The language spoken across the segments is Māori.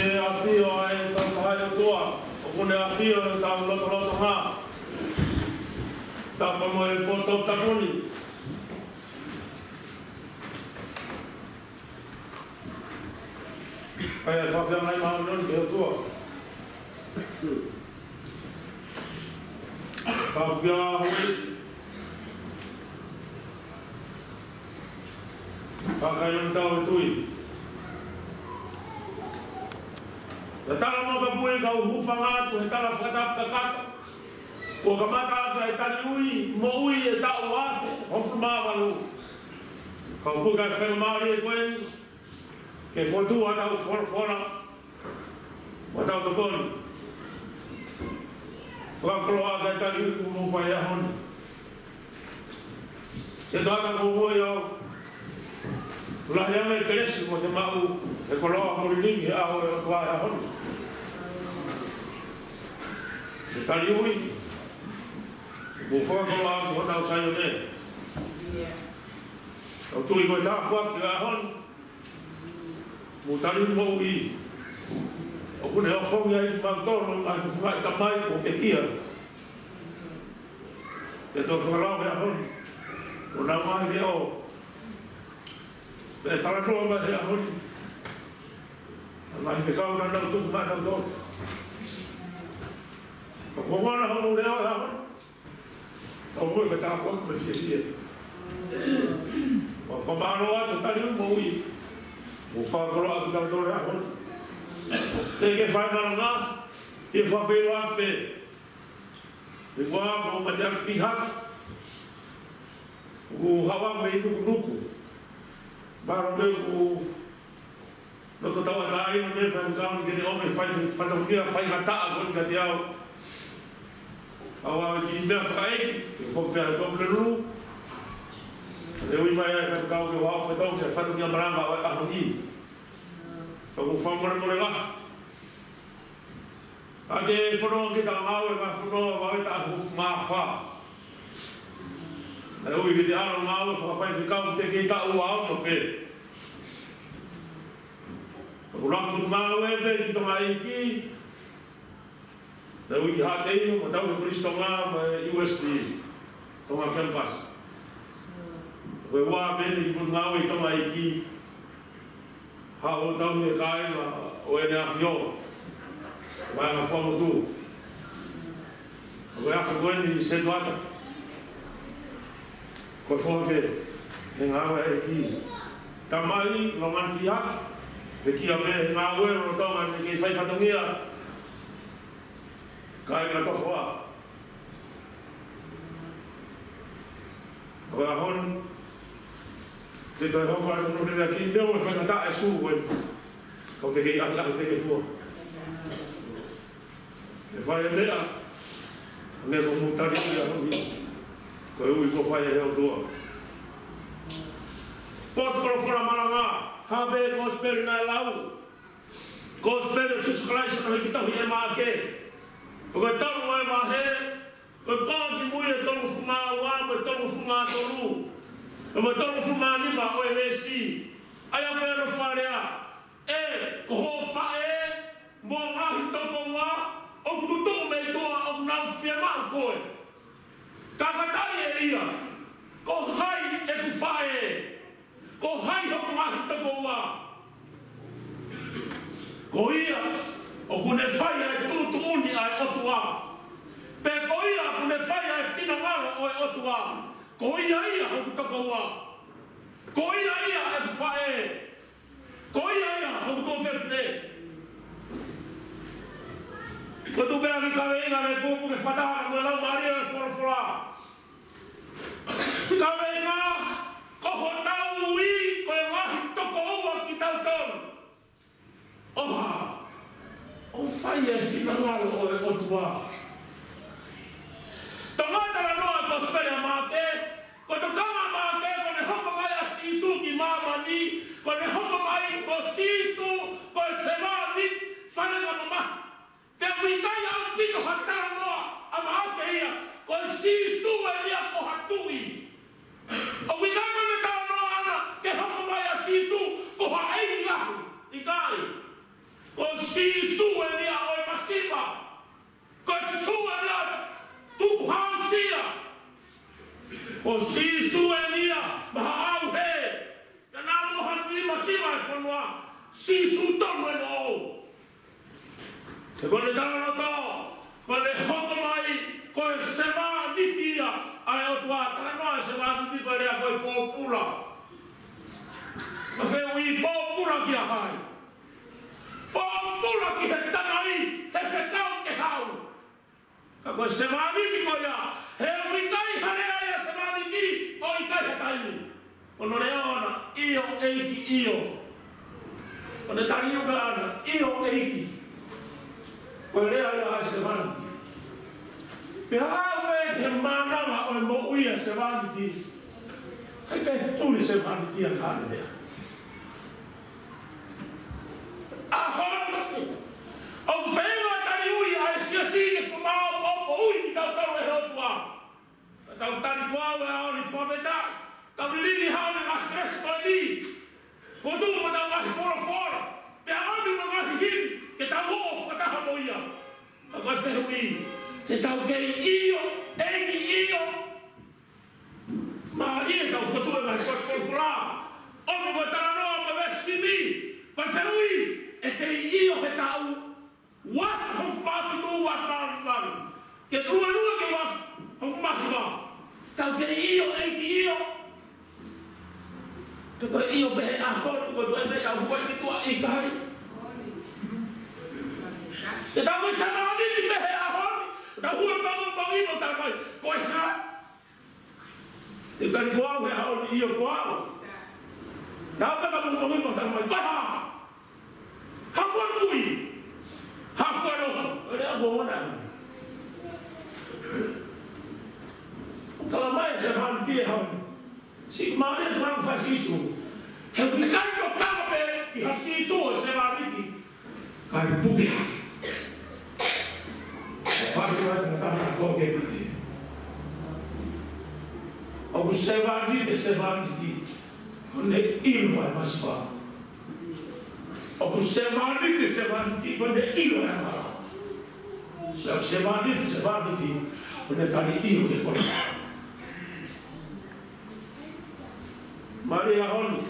ke afio ai ka hai tua o kone afio ka loto ha ta pa mo e poto ta koni ai fa fa mai ma non ke tua ka bia hoi ka yon tau tui la tala mo ka pui ka hufanga tu he tala fata kakata o ka mata ka e tali ui mo ui e tau wafe hofu mawalu ka upu ka whenumari e koen ke fotu a tau fora o tau tokoni whakakoloa ka e tali ui mo whai ahoni se doata kouhoi au lahi ame keresi mo te mau e koloa morilingi aho e o tuai ahoni e tali ui mo whakakoloa ki hotau saio ne au tui koe tā kuaki a ahoni mo tali mo ui o kune o whongi ai ki mautoro ai whawhai ka mai o ke kia e tō whakalau e ahoni o nā mai ke o e tala noa mai e ahoni mai whekau na nau tuku mai nau tō ka kongana hono reo e ahoni o mui ka tā kuaki me fia fia o whamaro atu tali mo ui o whakaro atu tau tōre ahoni te ke whai maranga ke whawhero ape e wā mo matiak whihaka u hawa me i nuku nuku maro me u noto tau ata aina me whai mkauni kene ome whatahunia whai hataa koni ka te au awa ki mea whakaeki ke whakapea e tōpule ruru e ui mai ai whakau ke whao whetau ke whatahunia maranga awa ahoni Tau whamore more la. Ake whanau ki tā ngāu e ka whanau wau e tā hufu ngā whā. E ui ki te aro ngāu e whakawhai whikau te ki tā ua au no pe. Tau raku ngāu e te ki tonga iki. E ui ki hate iho ma tau he Kristo ngā ma USD. Tonga campus. Koe wā pēne ki ngāu e tonga iki. Hau tau e kai o e nea whio. Vai ngā whamu tū. Koe awha koe ni se tuata. Koe whoke he ngā ua e ki. Ta mai lo man fi haki. He ki a me he ngā ua ro tonga ni kei whai whatongia. Kai ngā tofo a. Koe a hon. Te toi hoko ai tono rea ki neo e whakata e sū koe. Kau te kei ahi te ke fua. E whai e mea. Me ko mutari i a homi. Koe ui ko whai e heo tua. Pot whara maranga. Habe e gospel na e lau. Gospel o Jesus Christ na ki tahi e maa ke. Koe tonu e mahe. Koe pāki mui e tonu whunga wā. Koe tonu whunga tonu. E mo tonu fumani ma o e lesi. Ai a pēro wharea. E, ko ho whae, mo ngahi toko wā, o kututu me toa o nau whiamau koe. Kakatai e ia. Ko hai e ku whae. Ko hai ho ngahi toko wā. Ko ia, o kune whai e tutu uni ai otua. Pe ko ia, kune whai e whina ngaro o e otua. Ko ia ho kutoko wā. Ko ia e whae. Ko ia ho kutoko whewhne. Ko tu pēra ki kawe inga me pupu ke whataha mo lau maria e whora. Kawe inga, ko ho tau ui, ko e wahi toko ua ki tau tonu. Oha, o whai e whina ngaro o e otua. Tangata la noa gospel a māke, ko te kama māke, ko ne hoko mai a sisu ki māmani, ko ne hoko mai ko sisu, ko e semani, whananga mama. Te wikai au pito hatara noa, a māke ia, ko e sisu e lia ko hatui. O wikai mame tau noa ana, ke hoko mai a sisu, ko ha ei lahu, i kai. Ko si suenia o masiva. Ko suenia tu hausia. O si suenia ba au he. Kana mo han ni masiva fonwa. Si su tomo no. Te kone tala no to. Kone hoko mai ko se va nitia ai o tua tala no se va niti ko rea ko popula. Ma fe ui popula ki a hai. Popula ki he tanai he whetau ke hau. Ka koe se va niti ko ia. He ui kai harea ia se va niti o i kai he taini. Ono rea ona io eiki io. Kone tari uka ana io eiki. Koe rea ia ai se va niti. Pe hawe he manama o mo uia se va niti. Kai kai tuli se va niti a kane mea. O whenua tari ui ai sia sini whamao popo ui ki tau tau e rotua. Tau tari kuau e aoni whaweta. Tau lili haone ngahi kresko e ni. Kotu ma tau ngahi fora fora. Pe aoni ma ngahi hin ke tau ho whakaha mo ia. A koe whehui. Ke tau kei io, eki io. Ma ia tau whatua ngahi koe whora. Ono koe taranoa ma veski mi. Koe whehui. E te io he tau. Waf hon fumatu tu waf maru. Ke rua ke waf hon fumatu wa. Tau ke io eiki io. Ke koe io behe ahon. Koe koe behe ahon ki tua i kai. Ke tau koe sanani ki behe ahon. Tau hua pangong ino tau koe. Koe ha. Te kari kuau he ahon io kuau. Tau ka pangong ino tau koe. Koe ha. Hafua nui. Hafua roka. Ere a bona. Tala mai se han tie han. Si mane mang fa sisu. He ki kai to kape I ha sisu se va riti. Kai puki. Fa ki va na ta ko ke riti. O se va riti. Ne ilo ai maspa. O se vaniti quando io è malato. Se vaniti quando tali io che poi. Maria honi.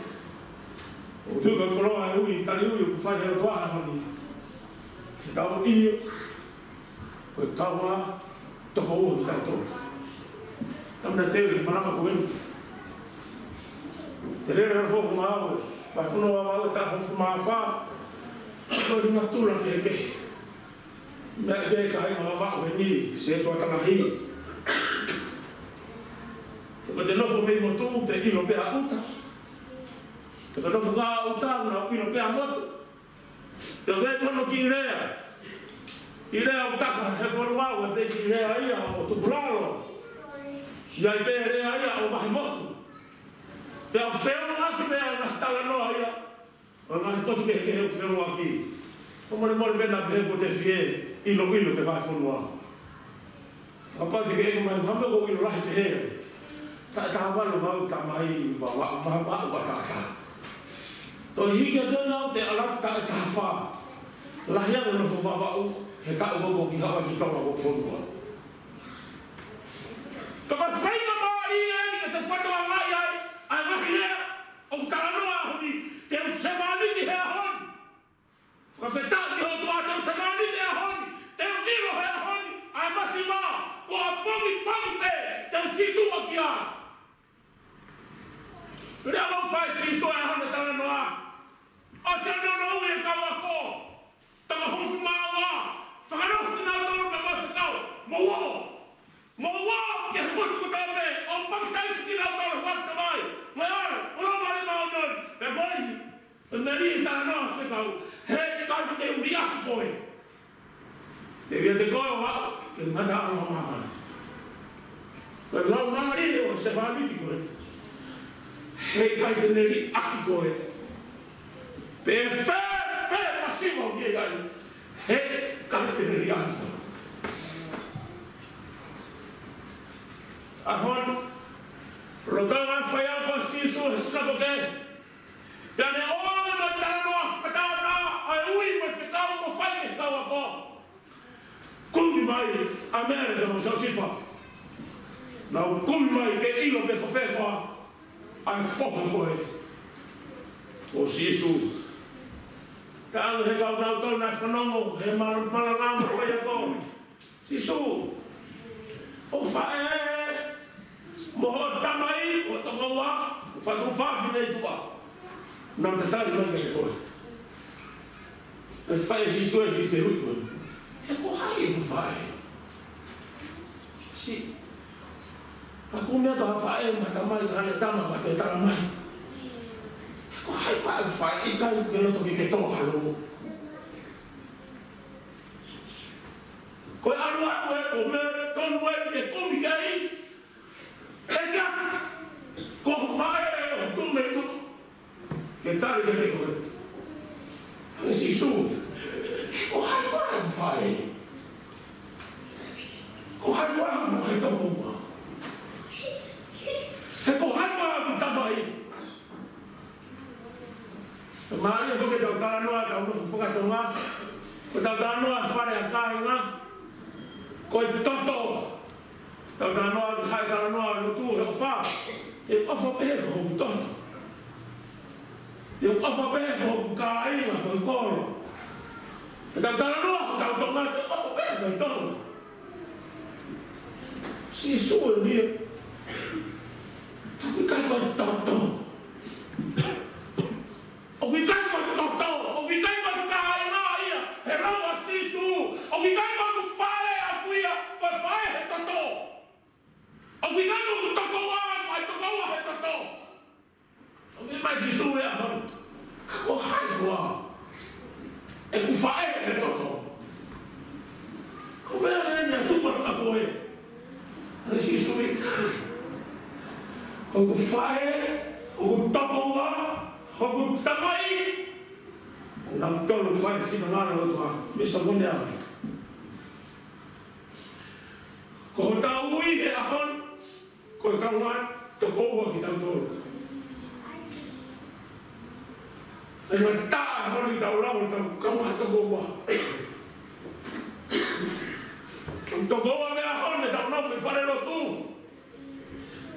O tu che colora lui tali io che fai la tua honi. Se tau io. Quel tau tocco uno tanto. Tamna te manama con. Te le fuoco ma vai funo wa ta fuma fa ko di natura ke me be ka ai ma va ni se to ta hi ko de no fo me mo tu te ino pe a uta te ko no ga uta na ino pe a moto te ve ko no ki rea uta ka he fo wa pe ki rea ia o tu bralo ya pe rea ia o ba moto. Te au whero atu mea na tala noa ia. O ngahi toki ke heu whero aki. O mori pena pehe ko te fie ilo te whai whonua. Kapati ke eko mai hampe ko ilo rahi pehe. Ta hawalo mau ta mai wa tata. To hiki a tēnā te alak ta e taha wha. Lahi atu na whawau he ta uko ki hawa ki kawa ko whonua. Kaka whaika maa i ke te whatoa ngai ai. Ai mahi lea, o taranoa honi, te u semani ki hea honi. Whawhetau ki ho tua, te u semani ki hea honi, te u iro hea honi, ai masi mā, ko a pongi te, te u situa ki a. Rea mau whai siso e honi taranoa. O se anona ui e kawa ko, taka hufu maa wā, whakanofu nā tōru me mawhekau, mo wā, ke hukutu ko tāme, o pakitaisi ki nā tōru wasta mai. Mai ara, ora mare mau non, pe moi. Me ri ta no se kau. He ka te uri aki koe. Te vi te koe wa, ke mata ala mama. Pe lau mama ri o se va mi koe. He ka te ri aki koe. Pe fe masimo ye gai. He ka te ri aki koe. Ahon Rotangan faya ko sisu sinagoge. Dan e ona na tano afkata ai ui mo kau ko fai kau ako. Kumi mai Amerika mo sa sifa. Na kumi mai ke ilo pe ko fe ko. Ai foka ko e. O Yesu. Kau he kau nau tau na whanongo, he marangama whai ako. Yesu. O whae, moho tamai, o tongoa, o whakuwhafi nei tua. Nau te tari mai kei koe. E whae Yesu e ki whehui koe. E ko hai e ko whae. Si. Aku mea ka whae ma tamai ka hane tama ma te tara mai. Ko hai pa al fai ka ke no to ke to halo. Ko alu aku o me ton we ke komi kai. Ega ko fai o tu me tu. Ke tare ke ko. Si su. Ko hai pa al fai. Ko hai pa mo hai to mo. Ko hai pa mo tamai. Maria foi que tau taranoa ka unu whakatonga. Ko tau taranoa whare a kāinga. Ko i toto. Tau taranoa ki hai taranoa lutu he o wha. E ofa pehe ko hoku toto. E ofa pehe ko hoku kāinga ko i koro. E tau taranoa ko tau tonga e ofa pehe ko i tonga. Si sua ni. Tau i kai ko i toto. O ki kai ko toto, o ki kai ko kāinga ia, he rawa sisu, o ki kai ko whae a kuia, ko whae he toto. O ki kai ko toko wā, mai toko wā he toto. O ki mai sisu e ahau, ko hai kua, e ku whae he toto. Ko mea renia tukara ka koe, ane sisu e kai. Ko ku whae, o ku toko wā, hoku tamai nang tolu fai fina ngara o tua misa mone au ko tau ui he ahon ko kaunga to koua ki tau tolu e ma ta ahon i tau lau tau kaunga to koua to koua me ahon e tau nofu i whanero tu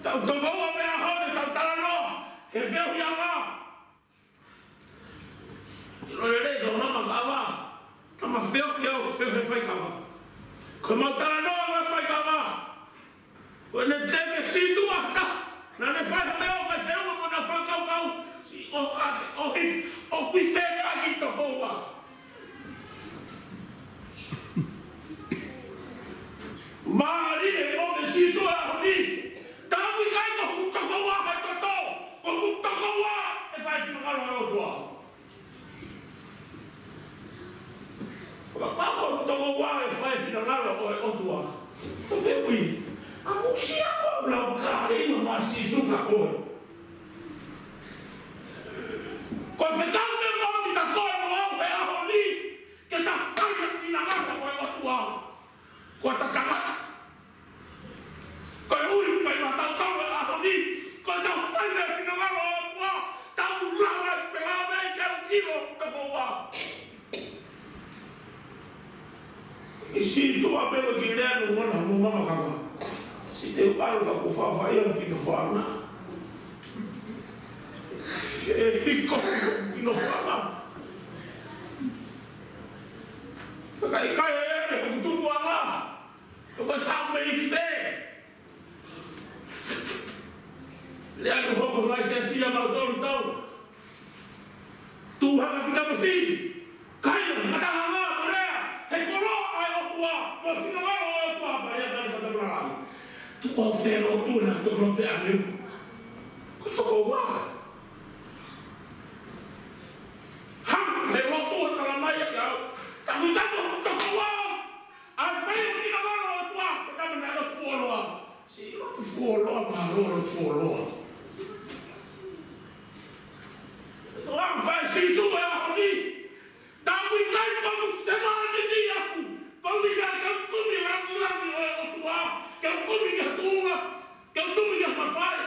tau to koua me ahon e tau taranoa he wheu i anga Lorei do nama kawa, kama feo keo feo he fai kawa. Kama taranoa nga fai kawa. Ko ne teke situ ahta, na ne fai heo ka feo mo na fai kau kau. Si o ate, o hif, o kui feo ki to hoa. Maari e o me sisu e ahoni. Tawi kai ko hukako wa kai toto. Ko hukako wa e fai ki makalo e o tua. Papa toko wa e fai fina ngala o e otua. Ko fe ui. A musia ko blau ka e no masi suka ko. Ko fe kau me mo ni ta ko no au e aholi. Ke ta fai fina ngala o e otua. Ko ta kaka. Ko ui fai ma tau tau e aholi. Ko ta fai fina ngala o e otua. Tau lala e fe la me ke u ilo toko wa. Si tu apelo ki lea no mona no mama kawa. Si te paro ka ko fa fa ia ki to fa na. E hiko ki no fa. Ka kai e ko tu wa. Ko ka me fe. Lea no ho vai ser si ama to to. Tu ha ka ta si. Kai no ka ta ha. Mo fino va o tua ba ya ba ka ta tu o fero tu na to lo te anu ko to ko wa ha me lo tu ta la mai ya ta mi ta to ko wa a fero fino va o tua ka me na lo fuolo si lo fuolo ma lo fuolo to am fa si su ba honi ta mi kai ko se ma ni dia ku Kau tumi rangi o tua, kau tumi ya tunga, kau tumi ya mafai.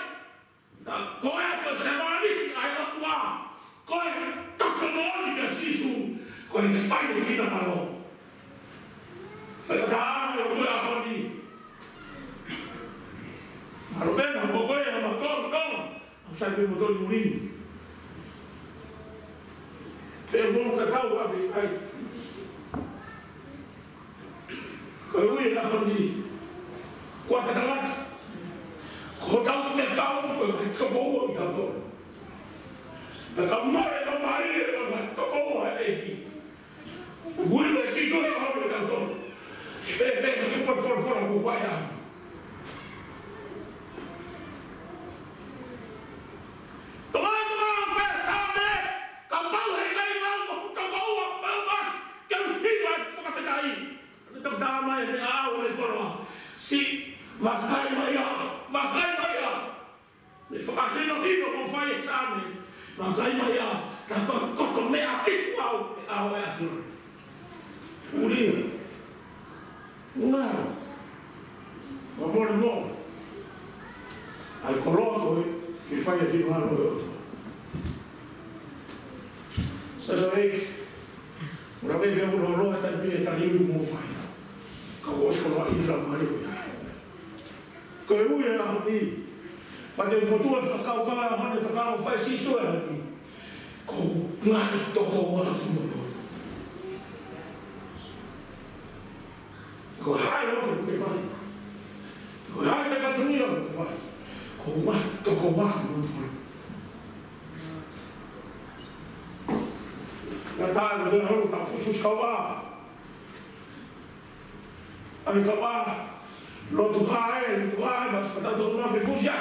ni fina malo. Saya dah ada dua orang ni. Kalau benda pokoknya yang motor, saya beli motor murni. Saya belum tahu apa ini. Kalau ini nak pergi, kuat terang. Kau tahu saya tahu kau bawa kita. Kemari, kau lagi. Gue masih sudah kau berkata. Saya cepat for aku bayar. Teman-teman, saya sampai kapal hari lalu kau bawa bawa kau hidup seperti ini. Untuk damai di awal itu si makai maya. Fakir no hidup kau fai sana. Makai maya, kalau kau me afik wow, awal afik. Uli, Ngomong, ai coloco che fai a firmare. Sai, una vez abbiamo una roba tal via tagliamo come fai. Conosco la isla Maria. Come lui era lì. Quando il futuro fa calcolare quando toccava fai si suona lì. Con l'alto con Con hai che fai? Con hai che cammino che fai? Con quanto comando la tavola della roba fu scavata. Hai cavato, lo tucai, ma aspettato una fifusia.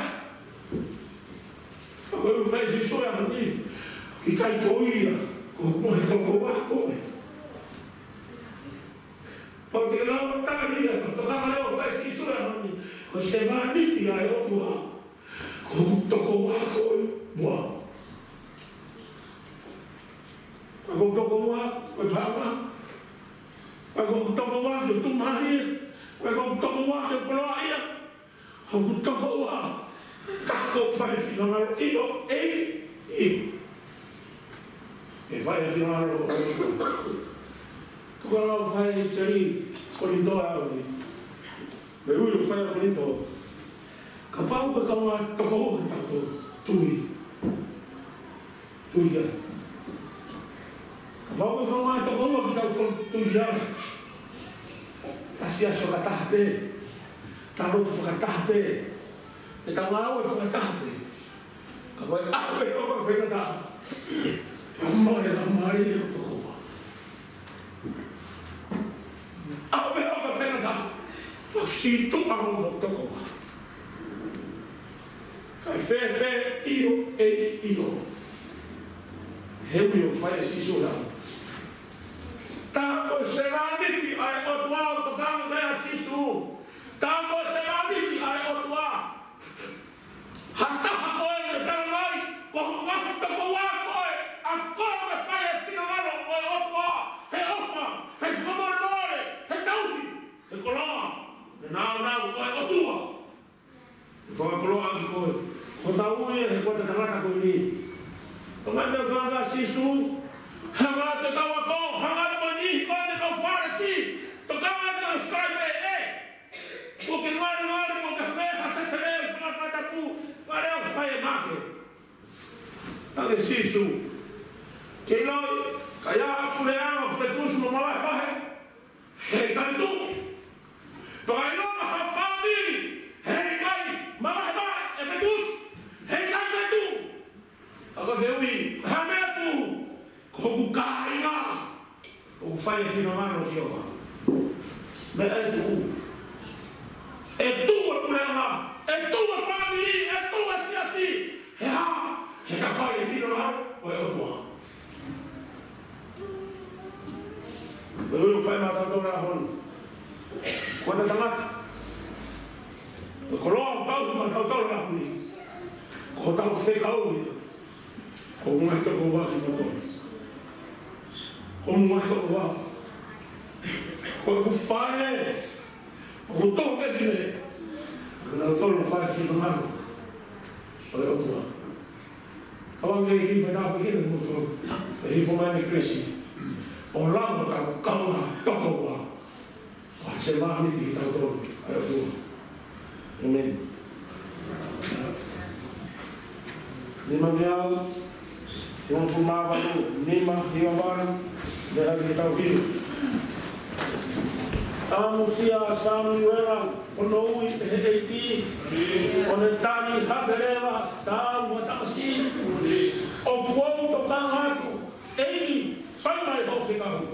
Ma quello fai si suona lì. Chi cai coia, come come. Perché la lotta lì, quando cavolo fai si suona, con se va lì hai otto con tocco buono. Con tocco con pama, con tocco con tu mari, con tocco con gloria, con tocco tacco fai fino a io e fai fino a tu kalau fai cari koridor ni, baru lu fai koridor. Kapau berkawan tokoh tui ya. Kapau berkawan tokoh tui ya. Kasih asal kata apa? Taruh tu kata apa? Kita mahu kata apa? Kapau apa yang kau fai kata? Amma ya mari tu. Apa yang kau faham? Situ aku nak tahu. Kai io. Heu faz isso lá. Tanto será que ai outro tanto é isso. Tanto será que ai outro. Hatta agora tá lá, como vai to agora. Agora faz isso lá outro. É ofa, é como nore, é tauti. É coló. Não, é outro. Foi coló aqui coi. Kau tahu ya, kau tak nak aku ini. Pengantin keluarga sisu, hangat tahu aku, hangat mani, kau ni kau farsi, tu kau ada sekarang bukan mana, bukan bahasa sendiri, bukan kata pu, farel fai make. Ada sisu, kalau kaya aku leang, fokus memalah bahe, tentu, pengaino mahal family, kai malah bahe, fokus. Agora veio o Rameto, como caia, o fai aqui na mão, Jeová. É tua problema, é tua família, é tua assim. Que já faz aqui na mão, é tua. Eu fui matar o Dorahon. Quando está lá, eu coloco o pau para matar o Dorahon. Quando está o fecau, como é que eu vou fazer isso? Como é que eu vou? Quando eu faço, eu estou fazendo. Quando eu estou não faz filho nada. Só eu estou. Estava aqui vai dar pequeno, aí foi mais crescido. o lau ka kaunga toko wa. Wa se mahani ki tau tonu. Ayo tua. Amen. Nima miau, yung fumawalu, nima hiwawan, dahil kita hiu. Tamu sia sami wera, onoi heheiti, onetani haberewa, tamu atasi, o buau to tangaku, ei, sai ho fikahu.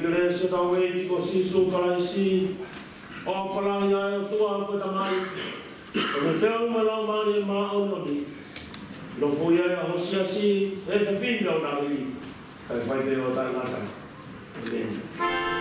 kere se tau e ko sisu kalaisi o whalahi ai o tua ko tamai o me wheu malau mani ma ono ni no fui ai a hosia si e te whina o nari kai whai pe o tai ngata amen.